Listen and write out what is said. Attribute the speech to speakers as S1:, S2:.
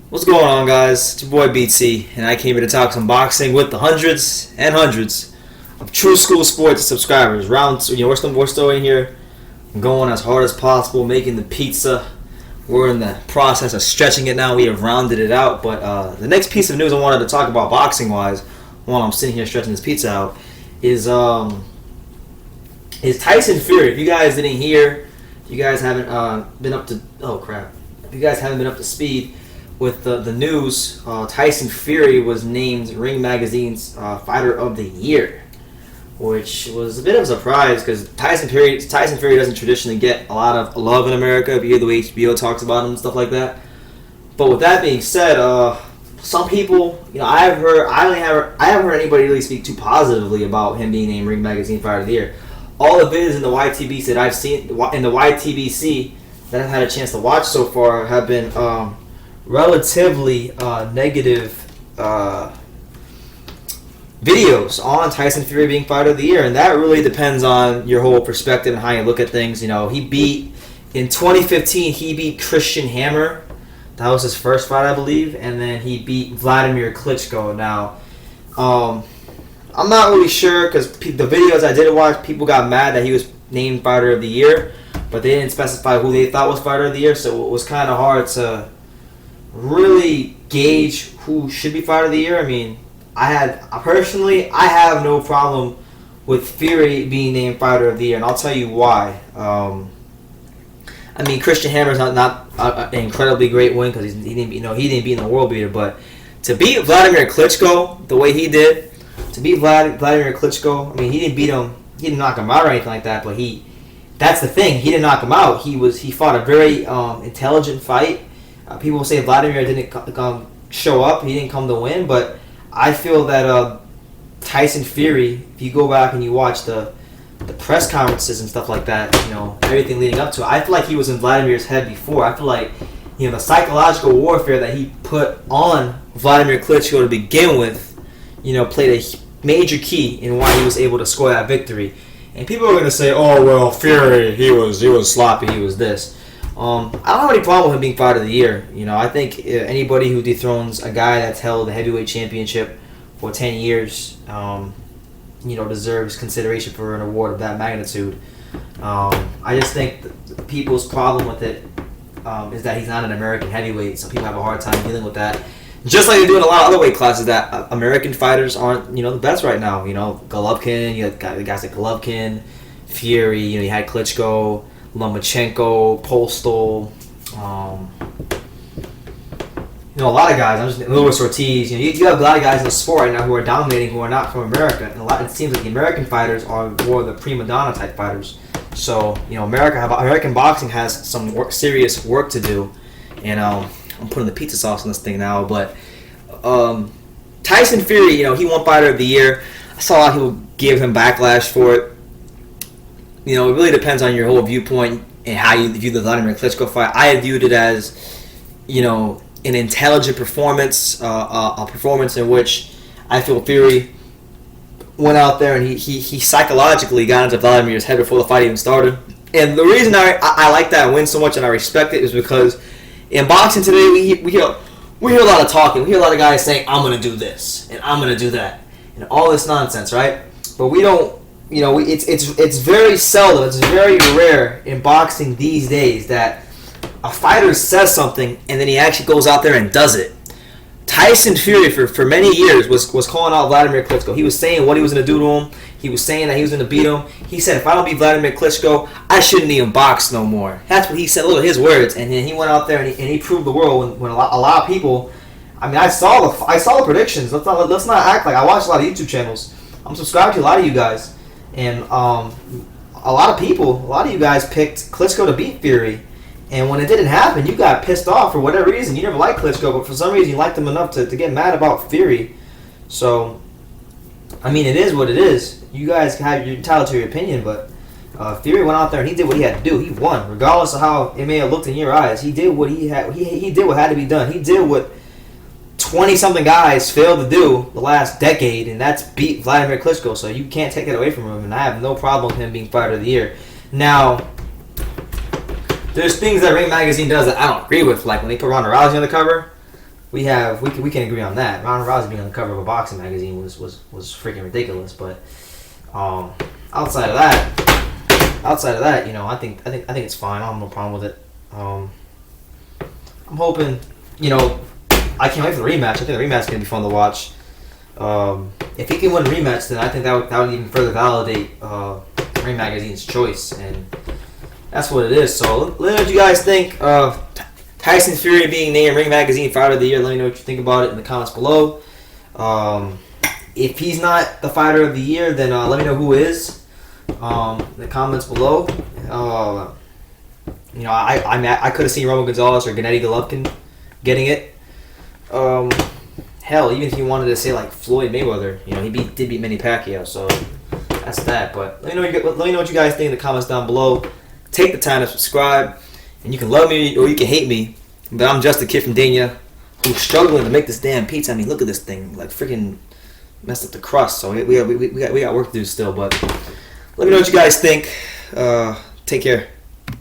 S1: What's going on, guys? It's your boy BT, and I came here to talk some boxing with the hundreds and hundreds of True School Sports subscribers. We're still in here, going as hard as possible, making the pizza. We're in the process of stretching it now. We have rounded it out, but the next piece of news I wanted to talk about boxing-wise, while I'm sitting here stretching this pizza out, is Tyson Fury. If you guys didn't hear, if you guys haven't been up to if you guys haven't been up to speed with the news, Tyson Fury was named Ring Magazine's Fighter of the Year, which was a bit of a surprise because Tyson Fury doesn't traditionally get a lot of love in America. If you hear the way HBO talks about him and stuff like that. But with that being said, some people, I haven't heard anybody really speak too positively about him being named Ring Magazine Fighter of the Year. All the vids in the YTBC that I've seen in the YTBC that I've had a chance to watch so far have been relatively negative videos on Tyson Fury being Fighter of the Year, and that really depends on your whole perspective and how you look at things. In 2015, he beat Christian Hammer. That was his first fight, I believe, and then he beat Vladimir Klitschko. Now, I'm not really sure because the videos I did watch, people got mad that he was named Fighter of the Year, but they didn't specify who they thought was Fighter of the Year, so it was kind of hard to really gauge who should be Fighter of the Year. I mean, I have no problem with Fury being named Fighter of the Year, and I'll tell you why. Christian Hammer's not an incredibly great win because he didn't beat the world beater, but to beat Vladimir Klitschko the way he did, Vladimir Klitschko, he didn't beat him, he didn't knock him out or anything like that, but that's the thing, he didn't knock him out. He fought a very intelligent fight. People say Vladimir didn't show up, he didn't come to win, but I feel that Tyson Fury, if you go back and you watch the press conferences and stuff like that, everything leading up to it, I feel like he was in Vladimir's head before. I feel like, the psychological warfare that he put on Vladimir Klitschko to begin with, played a major key in why he was able to score that victory. And people are going to say, oh, well, Fury, he was sloppy, he was this. I don't have any problem with him being Fighter of the Year. I think anybody who dethrones a guy that's held the heavyweight championship for 10 years, deserves consideration for an award of that magnitude. I just think people's problem with it is that he's not an American heavyweight, so people have a hard time dealing with that. Just like they do in a lot of other weight classes that American fighters aren't, the best right now. Golovkin, you got guys like Golovkin, Fury, you had Klitschko, Lomachenko, Postol, a lot of guys. Luis Ortiz. You have a lot of guys in the sport right now who are dominating, who are not from America. And it seems like the American fighters are more the prima donna type fighters. So American boxing has some serious work to do. And I'm putting the pizza sauce on this thing now. But Tyson Fury, he won Fighter of the Year. I saw a lot of people give him backlash for it. It really depends on your whole viewpoint and how you view the Vladimir Klitschko fight. I viewed it as, an intelligent performance, a performance in which I feel Fury went out there and he psychologically got into Vladimir's head before the fight even started. And the reason I like that win so much and I respect it is because in boxing today we hear a lot of talking. We hear a lot of guys saying, I'm going to do this and I'm going to do that and all this nonsense, right? But we don't. It's very seldom, it's very rare in boxing these days that a fighter says something and then he actually goes out there and does it. Tyson Fury for many years was calling out Vladimir Klitschko. He was saying what he was going to do to him. He was saying that he was going to beat him. He said, if I don't beat Vladimir Klitschko, I shouldn't even box no more. That's what he said, look at his words. And then he went out there and he proved the world when a lot of people, I saw the predictions. Let's not act like I watch a lot of YouTube channels. I'm subscribed to a lot of you guys. And a lot of you guys picked Klitschko to beat Fury. And when it didn't happen, you got pissed off for whatever reason. You never liked Klitschko, but for some reason you liked him enough to get mad about Fury. So, it is what it is. You guys have your entitled to your opinion, but Fury went out there and he did what he had to do. He won, regardless of how it may have looked in your eyes. He did what he had. He did what had to be done. He did what 20-something guys failed to do the last decade, and that's beat Vladimir Klitschko, so you can't take that away from him, and I have no problem with him being Fighter of the Year. Now, there's things that Ring Magazine does that I don't agree with, like when they put Ronda Rousey on the cover. we can agree on that. Ronda Rousey being on the cover of a boxing magazine was freaking ridiculous. But outside of that, you know, I think it's fine. I have no problem with it. I'm hoping, you know, I can't wait for the rematch. I think the rematch is gonna be fun to watch. If he can win a rematch, then I think that would even further validate Ring Magazine's choice, and that's what it is. So let me know what you guys think of Tyson Fury being named Ring Magazine Fighter of the Year. Let me know what you think about it in the comments below. If he's not the Fighter of the Year, then let me know who is in the comments below. You know, I could have seen Roman Gonzalez or Gennady Golovkin getting it. Hell, even if you wanted to say like Floyd Mayweather, you know, he did beat Manny Pacquiao, so that's that. But let me know what you guys think in the comments down below. Take the time to subscribe, and you can love me or you can hate me. But I'm just a kid from Dania who's struggling to make this damn pizza. I mean, look at this thing, like freaking messed up the crust. So we got work to do still. But let me know what you guys think. Take care.